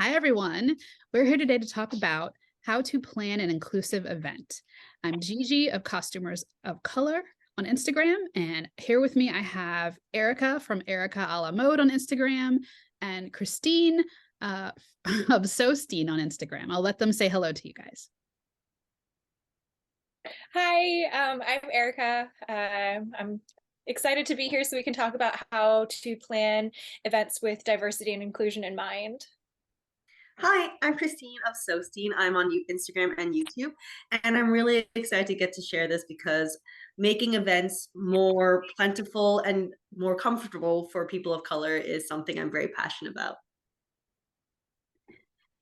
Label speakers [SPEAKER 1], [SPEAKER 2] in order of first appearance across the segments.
[SPEAKER 1] Hi, everyone. We're here today to talk about how to plan an inclusive event. I'm Gigi of Costumers of Color on Instagram, and here with me I have Erika from Erika a la mode on Instagram and Christine of Sosteen on Instagram. I'll let them say hello to you guys.
[SPEAKER 2] Hi, I'm Erika. I'm excited to be here so we can talk about how to plan events with diversity and inclusion in mind.
[SPEAKER 3] Hi, I'm Christine of Sosteen. I'm on Instagram and YouTube, and I'm really excited to get to share this because making events more plentiful and more comfortable for people of color is something I'm very passionate about.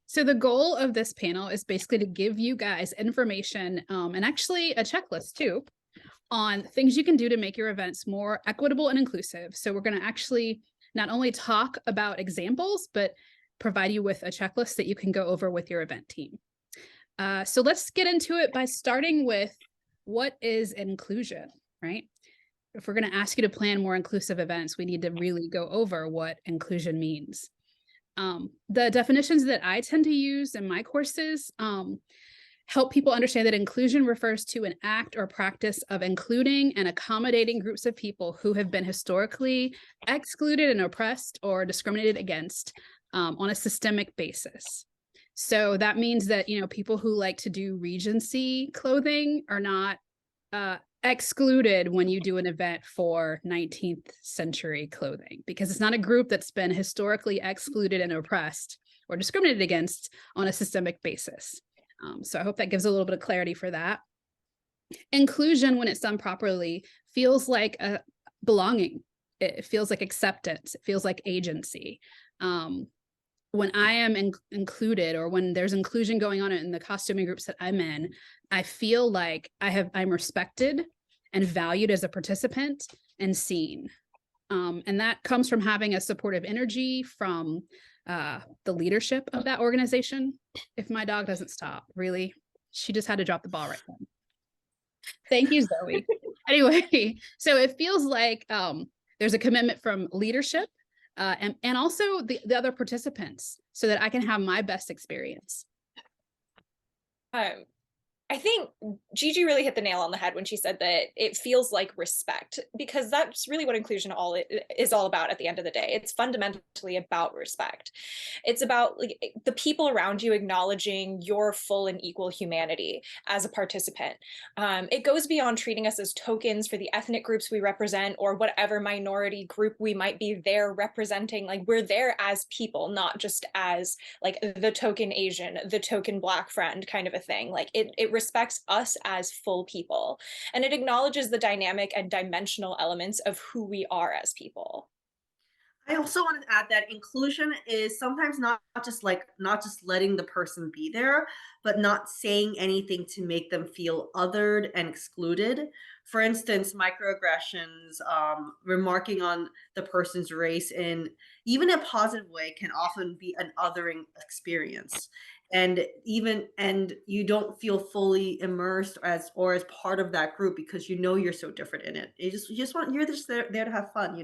[SPEAKER 1] So the goal of this panel is basically to give you guys information and actually a checklist too on things you can do to make your events more equitable and inclusive. So we're going to actually not only talk about examples, but provide you with a checklist that you can go over with your event team. So let's get into it by starting with what is inclusion, right? If we're going to ask you to plan more inclusive events, we need to really go over what inclusion means. The definitions that I tend to use in my courses help people understand that inclusion refers to an act or practice of including and accommodating groups of people who have been historically excluded and oppressed or discriminated against on a systemic basis. So that means that, people who like to do Regency clothing are not excluded when you do an event for 19th century clothing, because it's not a group that's been historically excluded and oppressed or discriminated against on a systemic basis. So I hope that gives a little bit of clarity for that. Inclusion, when it's done properly, feels like a belonging. It feels like acceptance. It feels like agency. When I am included, or when there's inclusion going on in the costuming groups that I'm in, I feel like I'm respected and valued as a participant and seen. And that comes from having a supportive energy from the leadership of that organization. If my dog doesn't stop, really, she just had to drop the ball right then. Thank you, Zoe. Anyway, so it feels like there's a commitment from leadership and also the other participants, so that I can have my best experience.
[SPEAKER 2] I think Gigi really hit the nail on the head when she said that it feels like respect, because that's really what inclusion is all about at the end of the day. It's fundamentally about respect. It's about the people around you acknowledging your full and equal humanity as a participant. It goes beyond treating us as tokens for the ethnic groups we represent or whatever minority group we might be there representing. Like, we're there as people, not just as like the token Asian, the token Black friend kind of a thing. Like it respects us as full people, and it acknowledges the dynamic and dimensional elements of who we are as people.
[SPEAKER 3] I also want to add that inclusion is sometimes not just letting the person be there, but not saying anything to make them feel othered and excluded. For instance, microaggressions, remarking on the person's race in even a positive way can often be an othering experience. And you don't feel fully immersed as part of that group because you're so different in it. You're just there to have fun,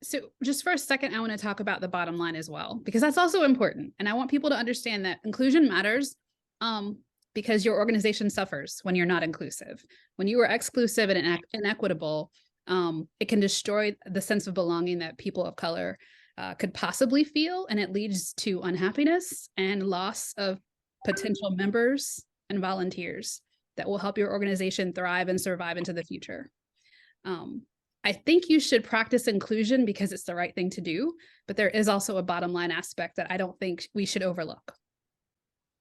[SPEAKER 1] So just for a second, I want to talk about the bottom line as well, because that's also important. And I want people to understand that inclusion matters because your organization suffers when you're not inclusive. When you are exclusive and inequitable, it can destroy the sense of belonging that people of color could possibly feel, and it leads to unhappiness and loss of potential members and volunteers that will help your organization thrive and survive into the future. I think you should practice inclusion because it's the right thing to do, but there is also a bottom line aspect that I don't think we should overlook.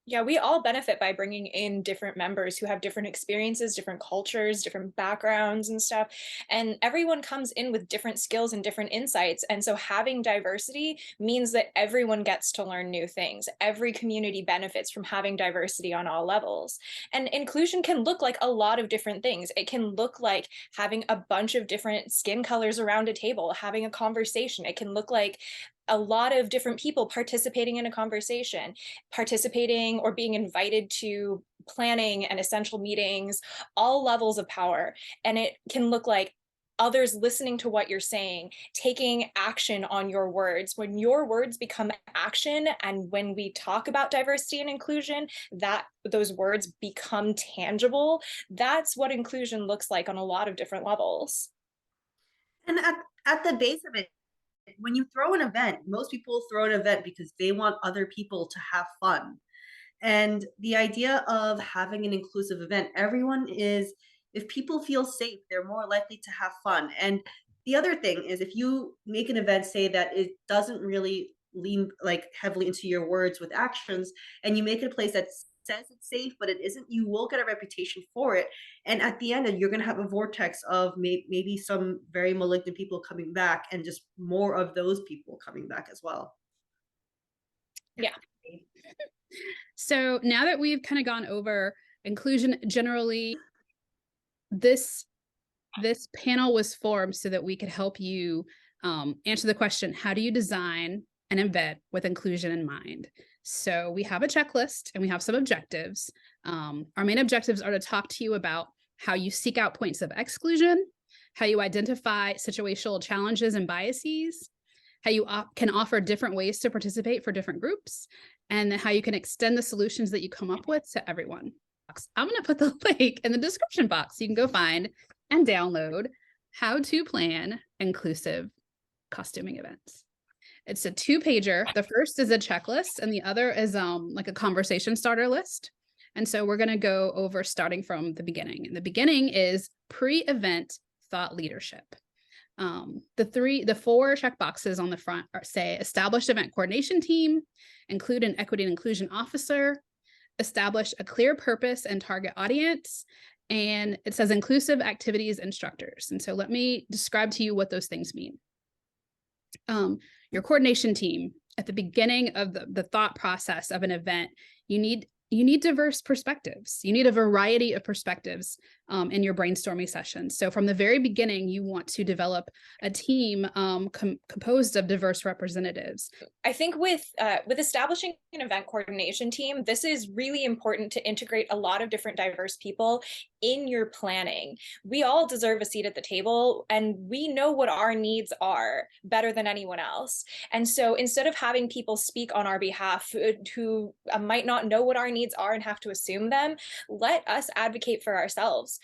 [SPEAKER 2] Yeah, we all benefit by bringing in different members who have different experiences, different cultures, different backgrounds and stuff. And everyone comes in with different skills and different insights. And so having diversity means that everyone gets to learn new things. Every community benefits from having diversity on all levels. And inclusion can look like a lot of different things. It can look like having a bunch of different skin colors around a table, having a conversation. It can look like a lot of different people participating in a conversation, participating or being invited to planning and essential meetings, all levels of power. And it can look like others listening to what you're saying, taking action on your words. When your words become action, and when we talk about diversity and inclusion, that those words become tangible, that's what inclusion looks like on a lot of different levels.
[SPEAKER 3] And at the base of it, when you throw an event, most people throw an event because they want other people to have fun. And the idea of having an inclusive event, if people feel safe, they're more likely to have fun. And the other thing is, if you make an event, say that it doesn't really lean like heavily into your words with actions, and you make it a place that says it's safe, but it isn't, you will get a reputation for it. And at the end, you're going to have a vortex of maybe some very malignant people coming back, and just more of those people coming back as well.
[SPEAKER 2] Yeah.
[SPEAKER 1] So now that we've kind of gone over inclusion generally, this panel was formed so that we could help you answer the question, how do you design an event with inclusion in mind? So we have a checklist and we have some objectives. Our main objectives are to talk to you about how you seek out points of exclusion, how you identify situational challenges and biases, how you can offer different ways to participate for different groups, and then how you can extend the solutions that you come up with to everyone. I'm going to put the link in the description box so you can go find and download How to Plan Inclusive Costuming Events. It's a 2-pager. The first is a checklist and the other is like a conversation starter list. And so we're going to go over starting from the beginning. And the beginning is pre-event thought leadership. The 4 check boxes on the front say establish event coordination team, include an equity and inclusion officer, establish a clear purpose and target audience, and it says inclusive activities instructors. And so let me describe to you what those things mean. Your coordination team, at the beginning of the thought process of an event, you need diverse perspectives. You need a variety of perspectives in your brainstorming sessions. So from the very beginning, you want to develop a team composed of diverse representatives.
[SPEAKER 2] I think with establishing an event coordination team, this is really important to integrate a lot of different diverse people in your planning. We all deserve a seat at the table, and we know what our needs are better than anyone else. And so instead of having people speak on our behalf who might not know what our needs are and have to assume them, let us advocate for ourselves.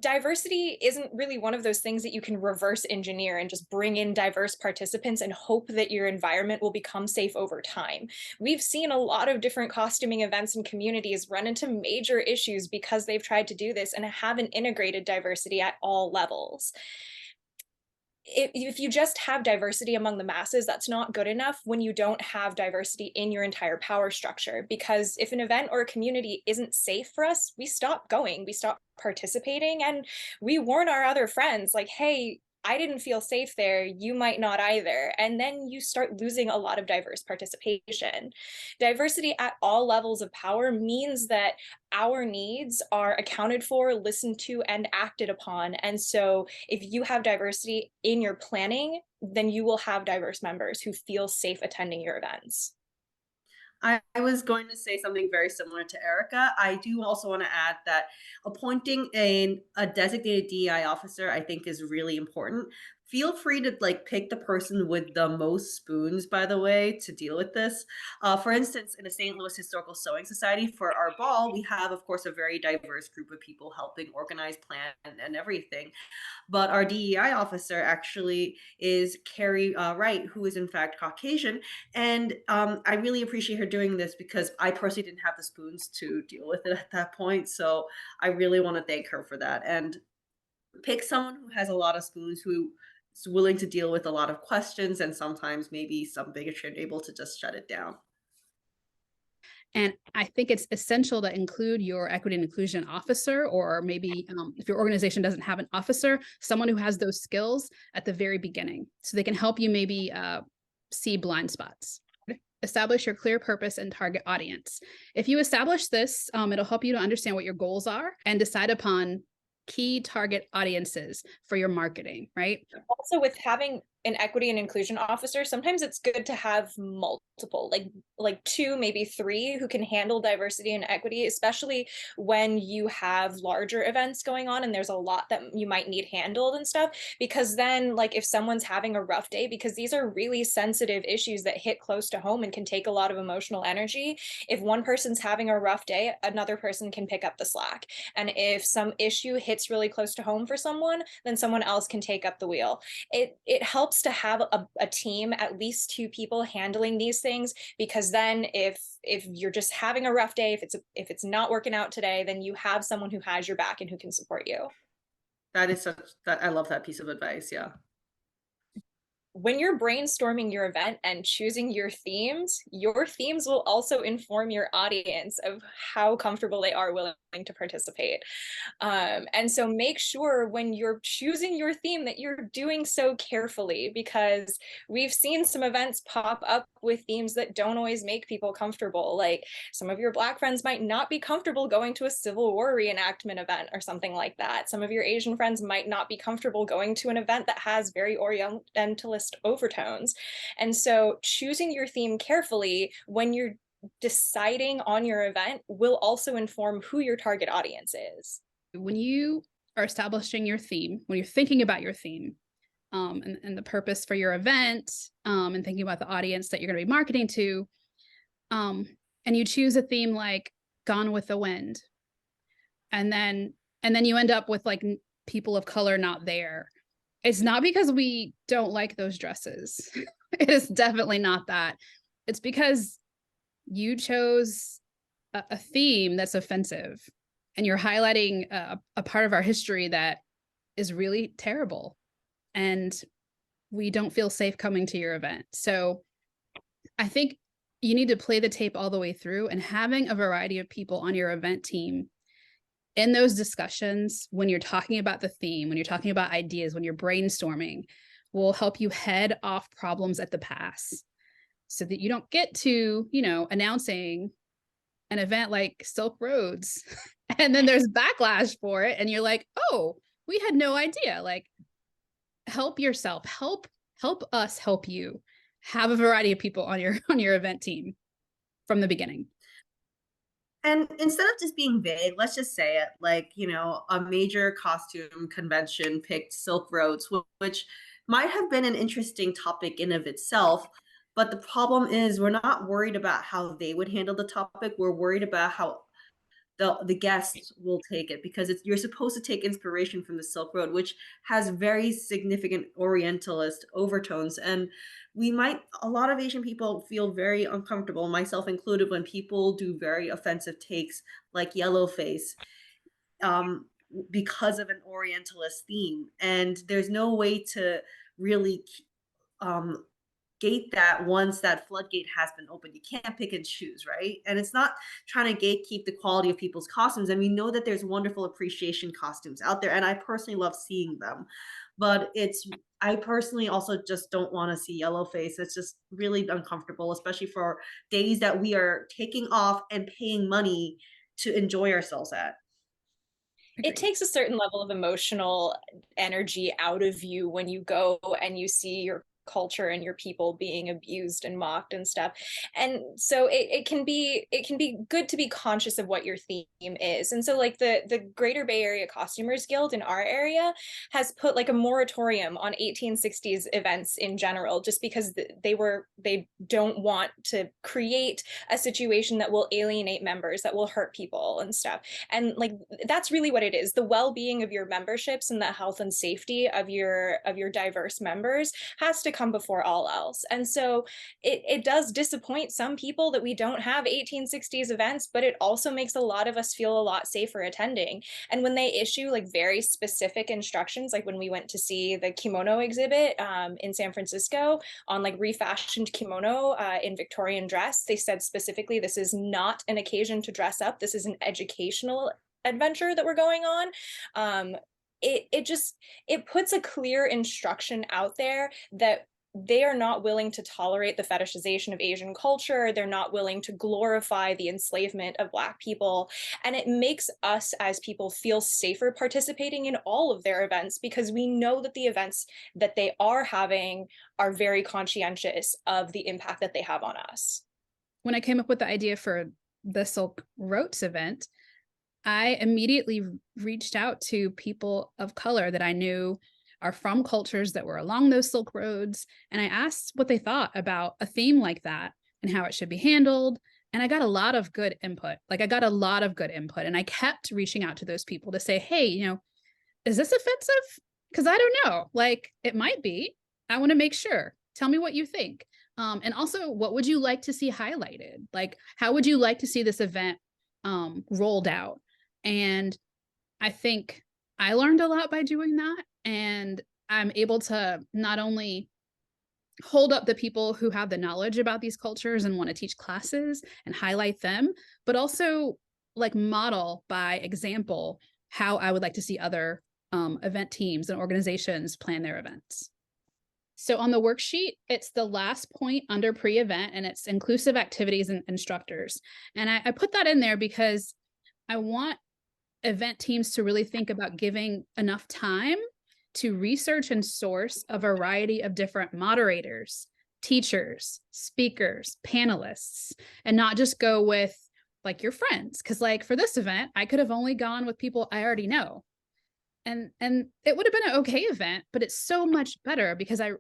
[SPEAKER 2] Diversity isn't really one of those things that you can reverse engineer and just bring in diverse participants and hope that your environment will become safe over time. We've seen a lot of different costuming events and communities run into major issues because they've tried to do this and haven't integrated diversity at all levels. If you just have diversity among the masses, that's not good enough when you don't have diversity in your entire power structure. Because if an event or a community isn't safe for us, we stop going, we stop participating, and we warn our other friends like, hey, I didn't feel safe there, you might not either. And then you start losing a lot of diverse participation. Diversity at all levels of power means that our needs are accounted for, listened to, and acted upon. And so if you have diversity in your planning, then you will have diverse members who feel safe attending your events.
[SPEAKER 3] I was going to say something very similar to Erika. I do also want to add that appointing a designated DEI officer, I think, is really important. Feel free to pick the person with the most spoons, by the way, to deal with this. For instance, in the St. Louis Historical Sewing Society, for our ball, we have, of course, a very diverse group of people helping organize, plan, and everything. But our DEI officer actually is Carrie Wright, who is in fact Caucasian. And I really appreciate her doing this because I personally didn't have the spoons to deal with it at that point. So I really want to thank her for that. And pick someone who has a lot of spoons, who is willing to deal with a lot of questions and sometimes maybe some bigotry and able to just shut it down.
[SPEAKER 1] And I think it's essential to include your equity and inclusion officer, or maybe if your organization doesn't have an officer, someone who has those skills at the very beginning, so they can help you maybe see blind spots. Establish your clear purpose and target audience. If you establish this, it'll help you to understand what your goals are and decide upon key target audiences for your marketing, right?
[SPEAKER 2] Also, with having an equity and inclusion officer, sometimes it's good to have multiple, like 2, maybe 3 who can handle diversity and equity, especially when you have larger events going on and there's a lot that you might need handled and stuff. Because then, like, if someone's having a rough day, because these are really sensitive issues that hit close to home and can take a lot of emotional energy, if one person's having a rough day, another person can pick up the slack. And if some issue hits really close to home for someone, then someone else can take up the wheel. It helps to have a team, at least 2 people handling these things, because then if you're just having a rough day, if it's not working out today, then you have someone who has your back and who can support you.
[SPEAKER 3] That is that I love that piece of advice. Yeah.
[SPEAKER 2] When you're brainstorming your event and choosing your themes will also inform your audience of how comfortable they are willing to participate. And so make sure when you're choosing your theme that you're doing so carefully, because we've seen some events pop up with themes that don't always make people comfortable. Like, some of your Black friends might not be comfortable going to a Civil War reenactment event or something like that. Some of your Asian friends might not be comfortable going to an event that has very Orientalist overtones. And so choosing your theme carefully when you're deciding on your event will also inform who your target audience is.
[SPEAKER 1] When you are establishing your theme, when you're thinking about your theme, and the purpose for your event, and thinking about the audience that you're going to be marketing to, and you choose a theme like Gone with the Wind, and then you end up with like people of color not there. It's not because we don't like those dresses. It is definitely not that. It's because you chose a theme that's offensive, and you're highlighting a part of our history that is really terrible, and we don't feel safe coming to your event. So I think you need to play the tape all the way through, and having a variety of people on your event team in those discussions, when you're talking about the theme, when you're talking about ideas, when you're brainstorming, will help you head off problems at the pass, so that you don't get to, announcing an event like Silk Roads and then there's backlash for it, and you're like, oh, we had no idea. Like, help yourself, help us help you. Have a variety of people on your event team from the beginning.
[SPEAKER 3] And instead of just being vague, let's just say it, like, a major costume convention picked Silk Roads, which might have been an interesting topic in of itself. But the problem is, we're not worried about how they would handle the topic. We're worried about how the guests will take it, because you're supposed to take inspiration from the Silk Road, which has very significant Orientalist overtones. And a lot of Asian people feel very uncomfortable, myself included, when people do very offensive takes like yellow face, because of an Orientalist theme. And there's no way to really gate that once that floodgate has been opened. You can't pick and choose, right? And it's not trying to gatekeep the quality of people's costumes. And we know that there's wonderful appreciation costumes out there, and I personally love seeing them. But I personally also just don't want to see yellow face. It's just really uncomfortable, especially for days that we are taking off and paying money to enjoy ourselves at.
[SPEAKER 2] It takes a certain level of emotional energy out of you when you go and you see your culture and your people being abused and mocked and stuff. And so it can be good to be conscious of what your theme is. And so, like, the Greater Bay Area Costumers Guild in our area has put like a moratorium on 1860s events in general, just because they don't want to create a situation that will alienate members, that will hurt people and stuff. And like, that's really what it is. The well-being of your memberships and the health and safety of your diverse members has to come before all else. And so it does disappoint some people that we don't have 1860s events, but it also makes a lot of us feel a lot safer attending. And when they issue like very specific instructions, like when we went to see the kimono exhibit in San Francisco on like refashioned kimono in Victorian dress, they said specifically, this is not an occasion to dress up. This is an educational adventure that we're going on. It puts a clear instruction out there that they are not willing to tolerate the fetishization of Asian culture. They're not willing to glorify the enslavement of Black people. And it makes us as people feel safer participating in all of their events, because we know that the events that they are having are very conscientious of the impact that they have on us.
[SPEAKER 1] When I came up with the idea for the Silk Routes event, I immediately reached out to people of color that I knew are from cultures that were along those Silk Roads. And I asked what they thought about a theme like that and how it should be handled. And I got a lot of good input. Like, I got a lot of good input. And I kept reaching out to those people to say, hey, you know, is this offensive? Because I don't know. Like, it might be. I want to make sure. Tell me what you think. And also, what would you like to see highlighted? Like, how would you like to see this event rolled out? And I think I learned a lot by doing that. And I'm able to not only hold up the people who have the knowledge about these cultures and want to teach classes and highlight them, but also like model by example how I would like to see other event teams and organizations plan their events. So on the worksheet, it's the last point under pre-event, and it's inclusive activities and instructors. And I put that in there because I want event teams to really think about giving enough time to research and source a variety of different moderators, teachers, speakers, panelists, and not just go with like your friends. Because like for this event, I could have only gone with people I already know. And it would have been an okay event, but it's so much better because I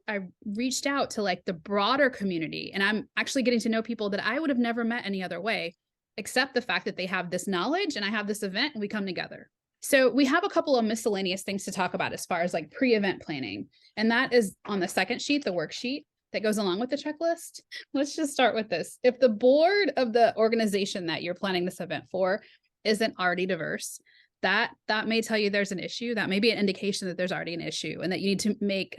[SPEAKER 1] reached out to like the broader community, and I'm actually getting to know people that I would have never met any other way, except the fact that they have this knowledge and I have this event and we come together. So we have a couple of miscellaneous things to talk about as far as like pre-event planning. And that is on the second sheet, the worksheet that goes along with the checklist. Let's just start with this. If the board of the organization that you're planning this event for isn't already diverse, that may tell you there's an issue. That may be an indication that there's already an issue and that you need to make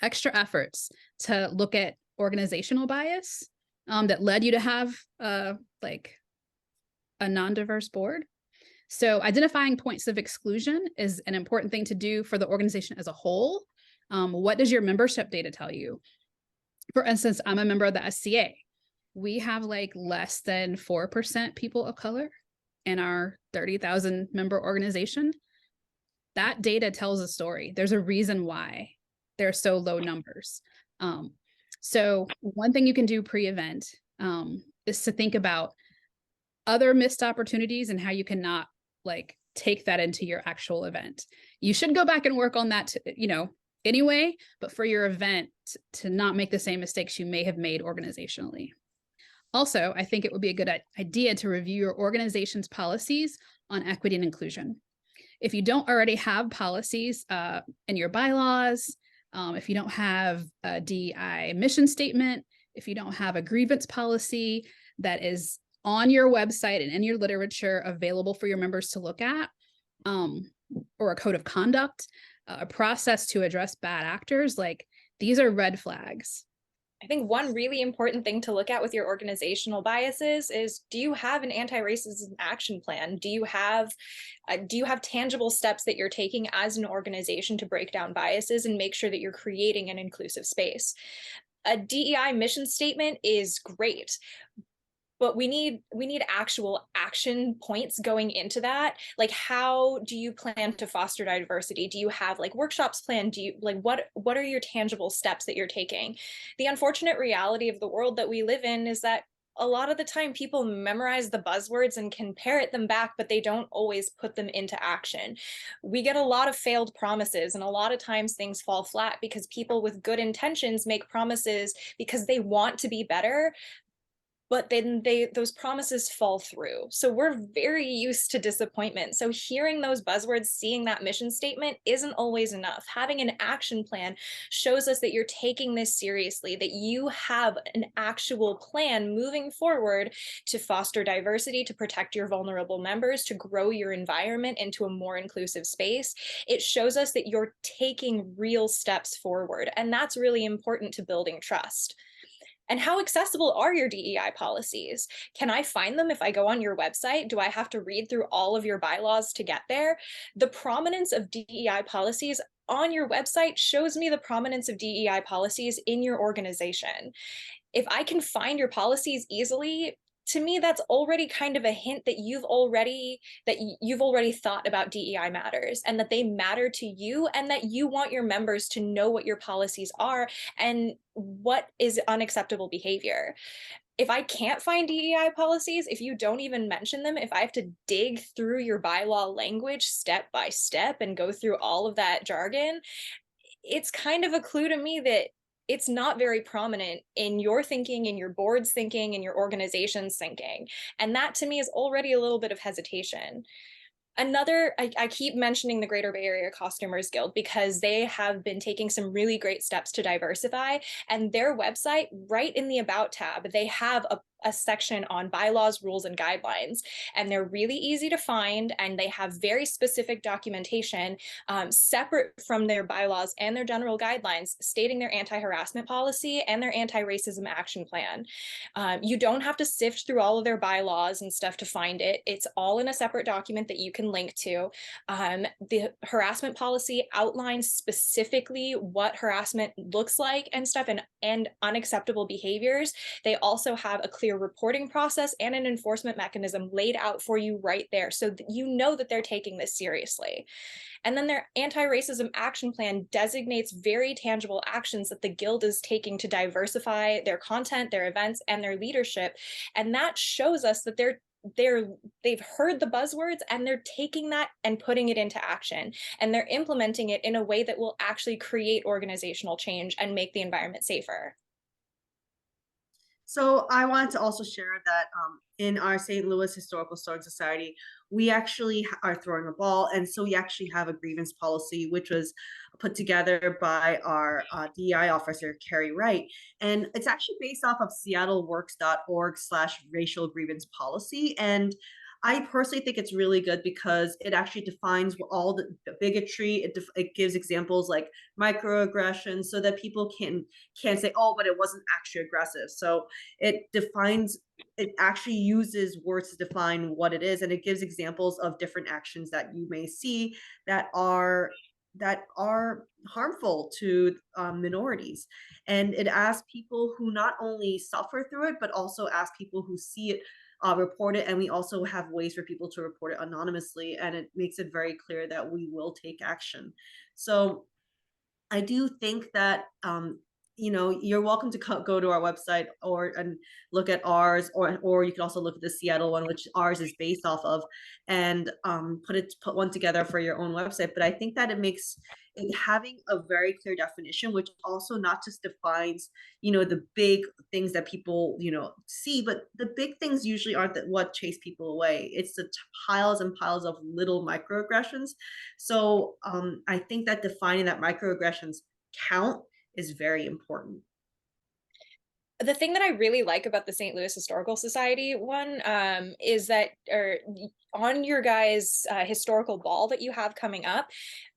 [SPEAKER 1] extra efforts to look at organizational bias that led you to have like a non-diverse board. So identifying points of exclusion is an important thing to do for the organization as a whole. What does your membership data tell you? For instance, I'm a member of the SCA. We have like less than 4% people of color in our 30,000 member organization. That data tells a story. There's a reason why they're so low numbers. So one thing you can do pre-event is to think about other missed opportunities and how you cannot like take that into your actual event. You should go back and work on that, anyway, but for your event to not make the same mistakes you may have made organizationally. Also, I think it would be a good idea to review your organization's policies on equity and inclusion. If you don't already have policies in your bylaws, if you don't have a DEI mission statement, if you don't have a grievance policy that is on your website and in your literature available for your members to look at, or a code of conduct, a process to address bad actors, like these are red flags.
[SPEAKER 2] I think one really important thing to look at with your organizational biases is, do you have an anti-racism action plan? Do you have tangible steps that you're taking as an organization to break down biases and make sure that you're creating an inclusive space? A DEI mission statement is great, but we need actual action points going into that. Like, how do you plan to foster diversity? Do you have like workshops planned? Do you like, what are your tangible steps that you're taking? The unfortunate reality of the world that we live in is that a lot of the time people memorize the buzzwords and can parrot them back, but they don't always put them into action. We get a lot of failed promises, and a lot of times things fall flat because people with good intentions make promises because they want to be better, but then those promises fall through. So we're very used to disappointment. So hearing those buzzwords, seeing that mission statement isn't always enough. Having an action plan shows us that you're taking this seriously, that you have an actual plan moving forward to foster diversity, to protect your vulnerable members, to grow your environment into a more inclusive space. It shows us that you're taking real steps forward. And that's really important to building trust. And how accessible are your DEI policies? Can I find them if I go on your website? Do I have to read through all of your bylaws to get there? The prominence of DEI policies on your website shows me the prominence of DEI policies in your organization. If I can find your policies easily, to me, that's already kind of a hint that you've already thought about DEI matters, and that they matter to you, and that you want your members to know what your policies are and what is unacceptable behavior. If I can't find DEI policies, if you don't even mention them, if I have to dig through your bylaw language step by step and go through all of that jargon, it's kind of a clue to me that it's not very prominent in your thinking, in your board's thinking, in your organization's thinking. And that to me is already a little bit of hesitation. Another, I keep mentioning the Greater Bay Area Costumers Guild because they have been taking some really great steps to diversify, and their website, right in the About tab, they have a section on bylaws, rules, and guidelines, and they're really easy to find, and they have very specific documentation separate from their bylaws and their general guidelines, stating their anti-harassment policy and their anti-racism action plan. You don't have to sift through all of their bylaws and stuff to find it. It's all in a separate document that you can link to. The harassment policy outlines specifically what harassment looks like and stuff, and unacceptable behaviors. They also have a clear reporting process and an enforcement mechanism laid out for you right there, so that you know that they're taking this seriously. And then their anti-racism action plan designates very tangible actions that the Guild is taking to diversify their content, their events, and their leadership. And that shows us that they've heard the buzzwords, and they're taking that and putting it into action, and they're implementing it in a way that will actually create organizational change and make the environment safer.
[SPEAKER 3] So I wanted to also share that in our St. Louis Historical Society, we actually are throwing a ball. And so we actually have a grievance policy, which was put together by our DEI officer, Carrie Wright. And it's actually based off of seattleworks.org/racial grievance policy. And I personally think it's really good because it actually defines all the bigotry. It gives examples like microaggressions, so that people can't say, oh, but it wasn't actually aggressive. So it actually uses words to define what it is, and it gives examples of different actions that you may see that are harmful to minorities. And it asks people who not only suffer through it, but also ask people who see it report it. And we also have ways for people to report it anonymously, and it makes it very clear that we will take action. So I do think that you're welcome to go to our website and look at ours, or you can also look at the Seattle one, which ours is based off of, and put one together for your own website. But I think that it makes it having a very clear definition, which also not just defines the big things that people see, but the big things usually aren't what chase people away. It's the piles and piles of little microaggressions. So I think that defining that microaggressions count is very important.
[SPEAKER 2] The thing that I really like about the St. Louis Historical Society one is that on your guys' historical ball that you have coming up,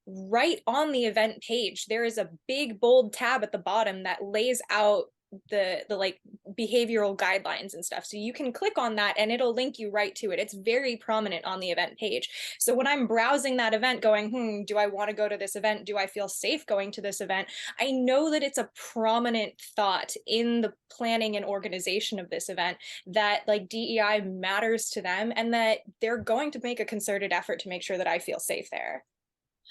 [SPEAKER 2] right on the event page, there is a big bold tab at the bottom that lays out the like behavioral guidelines and stuff. So you can click on that and it'll link you right to it. It's very prominent on the event page. So when I'm browsing that event going, do I want to go to this event? Do I feel safe going to this event? I know that it's a prominent thought in the planning and organization of this event that like DEI matters to them, and that they're going to make a concerted effort to make sure that I feel safe there.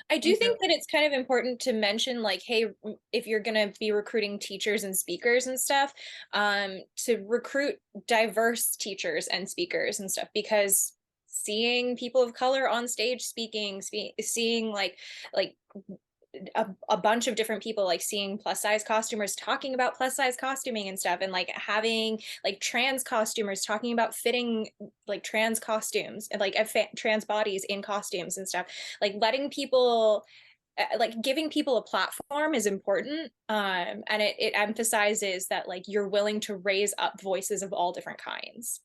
[SPEAKER 2] I do think that it's kind of important to mention, like, hey, if you're going to be recruiting teachers and speakers and stuff, to recruit diverse teachers and speakers and stuff, because seeing people of color on stage speaking, seeing like a bunch of different people, like seeing plus size costumers talking about plus size costuming and stuff, and like having like trans costumers talking about fitting like trans costumes and like trans bodies in costumes and stuff, like letting people like giving people a platform is important, and it emphasizes that like you're willing to raise up voices of all different kinds.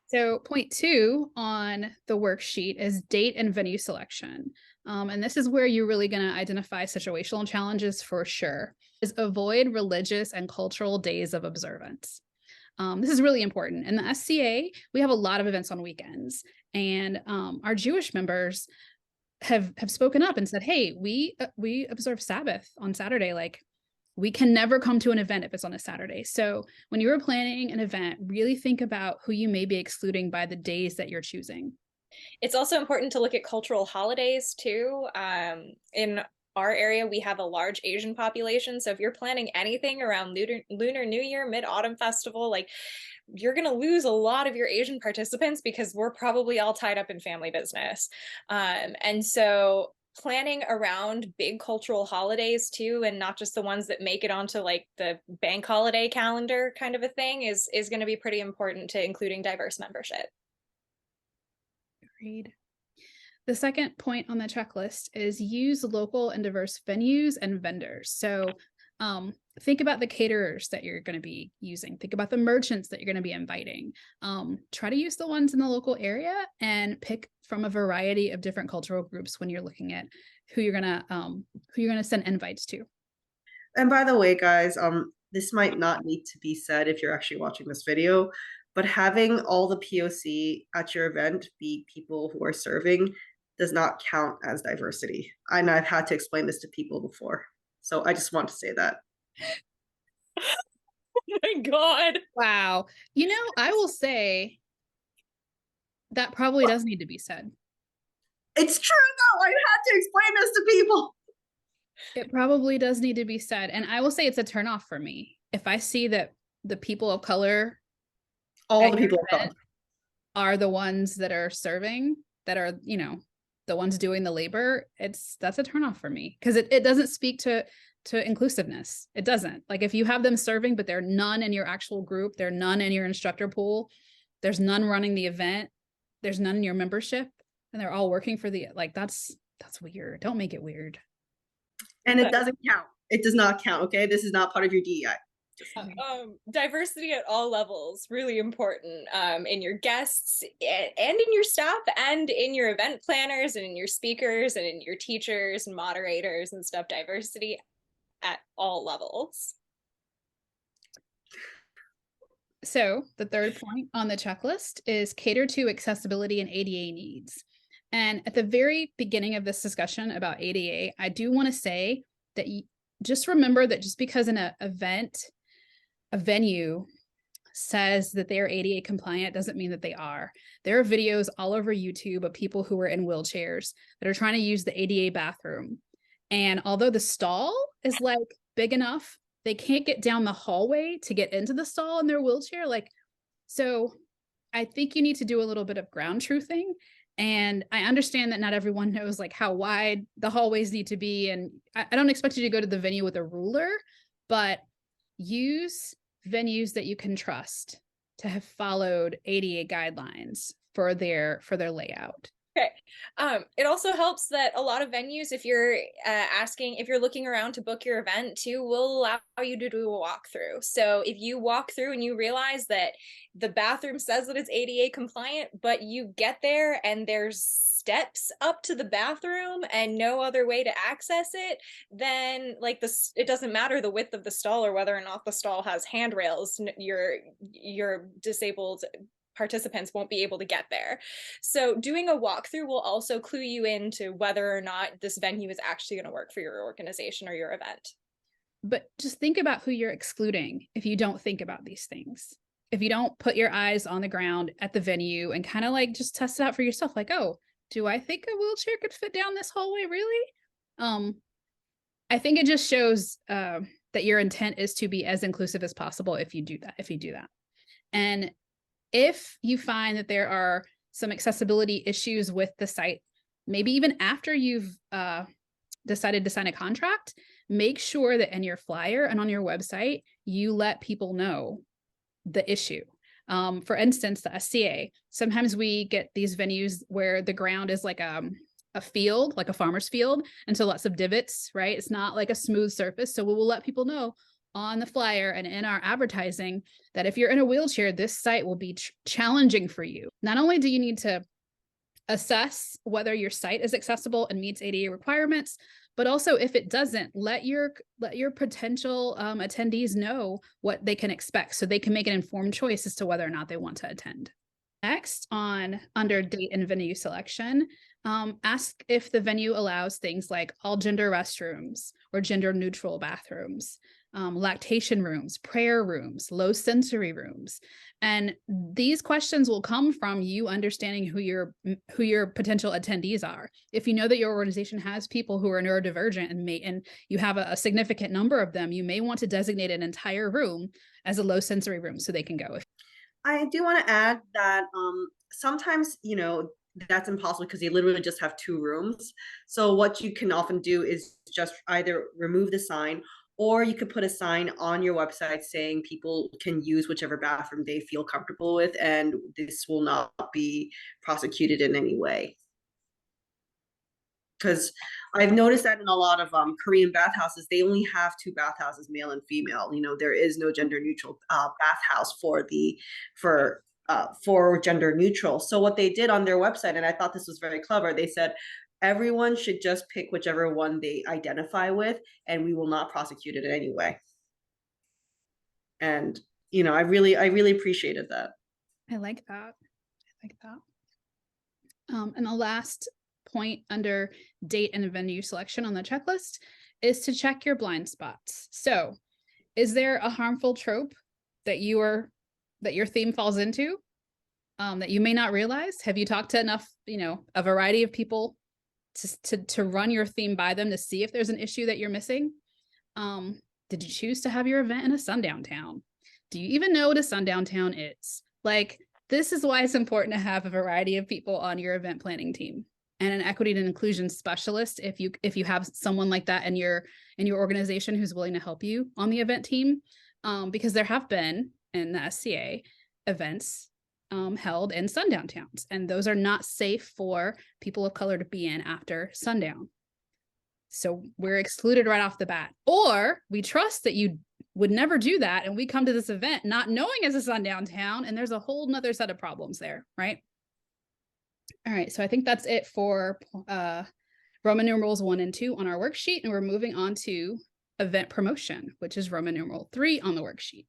[SPEAKER 1] So point 2 on the worksheet is date and venue selection. And this is where you're really going to identify situational challenges for sure. Is avoid religious and cultural days of observance. This is really important. In the SCA, we have a lot of events on weekends, and our Jewish members have spoken up and said, hey, we observe Sabbath on Saturday. Like, we can never come to an event if it's on a Saturday. So when you are planning an event, really think about who you may be excluding by the days that you're choosing.
[SPEAKER 2] It's also important to look at cultural holidays too. In our area, we have a large Asian population. So if you're planning anything around Lunar New Year, Mid-Autumn Festival, like, you're going to lose a lot of your Asian participants because we're probably all tied up in family business. And so planning around big cultural holidays too, and not just the ones that make it onto like the bank holiday calendar kind of a thing, is going to be pretty important to including diverse membership.
[SPEAKER 1] Agreed. The second point on the checklist is use local and diverse venues and vendors. So think about the caterers that you're going to be using. Think about the merchants that you're going to be inviting. Try to use the ones in the local area and pick from a variety of different cultural groups when you're looking at who you're gonna send invites to.
[SPEAKER 3] And by the way, guys, this might not need to be said if you're actually watching this video, but having all the POC at your event be people who are serving does not count as diversity. And I've had to explain this to people before. So I just want to say that.
[SPEAKER 2] Oh my God.
[SPEAKER 1] Wow. You know, I will say that probably does need to be said.
[SPEAKER 3] It's true though. I had to explain this to people.
[SPEAKER 1] It probably does need to be said. And I will say it's a turnoff for me. If I see that the people of color,
[SPEAKER 3] all the people of color,
[SPEAKER 1] are the ones that are serving, that are, you know, the ones doing the labor, that's a turnoff for me, because it doesn't speak to inclusiveness. It doesn't. Like, if you have them serving, but there are none in your actual group, there are none in your instructor pool, there's none running the event, there's none in your membership, and they're all working for the, like, that's weird. Don't make it weird.
[SPEAKER 3] And it doesn't count. It does not count. Okay, this is not part of your DEI.
[SPEAKER 2] Diversity at all levels, really important, in your guests and in your staff and in your event planners and in your speakers and in your teachers and moderators and stuff. Diversity at all levels.
[SPEAKER 1] So the third point on the checklist is cater to accessibility and ADA needs. And at the very beginning of this discussion about ADA, I do want to say that just remember that just because an event, a venue says that they are ADA compliant doesn't mean that they are. There are videos all over YouTube of people who are in wheelchairs that are trying to use the ADA bathroom. And although the stall is like big enough, they can't get down the hallway to get into the stall in their wheelchair. Like, so I think you need to do a little bit of ground truthing. And I understand that not everyone knows like how wide the hallways need to be. And I don't expect you to go to the venue with a ruler, but use venues that you can trust to have followed ADA guidelines for their layout.
[SPEAKER 2] Okay. It also helps that a lot of venues, if you're if you're looking around to book your event too, will allow you to do a walkthrough. So if you walk through and you realize that the bathroom says that it's ADA compliant, but you get there and there's steps up to the bathroom and no other way to access it, then like this, it doesn't matter the width of the stall or whether or not the stall has handrails. Your disabled participants won't be able to get there. So doing a walkthrough will also clue you into whether or not this venue is actually going to work for your organization or your event.
[SPEAKER 1] But just think about who you're excluding if you don't think about these things. If you don't put your eyes on the ground at the venue and kind of like just test it out for yourself, like, oh, do I think a wheelchair could fit down this hallway, really? I think it just shows that your intent is to be as inclusive as possible if you do that. And if you find that there are some accessibility issues with the site, maybe even after you've decided to sign a contract, make sure that in your flyer and on your website, you let people know the issue. For instance, the SCA, sometimes we get these venues where the ground is like a field, like a farmer's field, and so lots of divots, right? It's not like a smooth surface. So we will let people know on the flyer and in our advertising that if you're in a wheelchair, this site will be challenging for you. Not only do you need to assess whether your site is accessible and meets ADA requirements, but also if it doesn't, let your potential attendees know what they can expect so they can make an informed choice as to whether or not they want to attend. Next, under date and venue selection, Ask if the venue allows things like all gender restrooms or gender neutral bathrooms, lactation rooms, prayer rooms, low sensory rooms. And these questions will come from you understanding who your potential attendees are. If you know that your organization has people who are neurodivergent and you have a significant number of them, you may want to designate an entire room as a low sensory room so they can go.
[SPEAKER 3] I do want to add that sometimes, that's impossible because they literally just have 2 rooms. So what you can often do is just either remove the sign, or you could put a sign on your website saying people can use whichever bathroom they feel comfortable with, and this will not be prosecuted in any way. Because I've noticed that in a lot of Korean bathhouses, they only have 2 bathhouses, male and female. There is no gender neutral bathhouse for gender neutral. So what they did on their website, and I thought this was very clever, they said everyone should just pick whichever one they identify with, and we will not prosecute it in any way. And I really appreciated that.
[SPEAKER 1] I like that. And the last point under date and venue selection on the checklist is to check your blind spots. So is there a harmful trope that your theme falls into that you may not realize? Have you talked to enough, a variety of people to run your theme by them to see if there's an issue that you're missing? Did you choose to have your event in a sundown town? Do you even know what a sundown town is? Like, this is why it's important to have a variety of people on your event planning team. And an equity and inclusion specialist, if you have someone like that in your organization who's willing to help you on the event team, because there have been in the SCA events held in sundown towns, and those are not safe for people of color to be in after sundown. So we're excluded right off the bat, or we trust that you would never do that, and we come to this event not knowing it's a sundown town, and there's a whole nother set of problems there, right? All right, so I think that's it for Roman numerals 1 and 2 on our worksheet, and we're moving on to event promotion, which is Roman numeral 3 on the worksheet.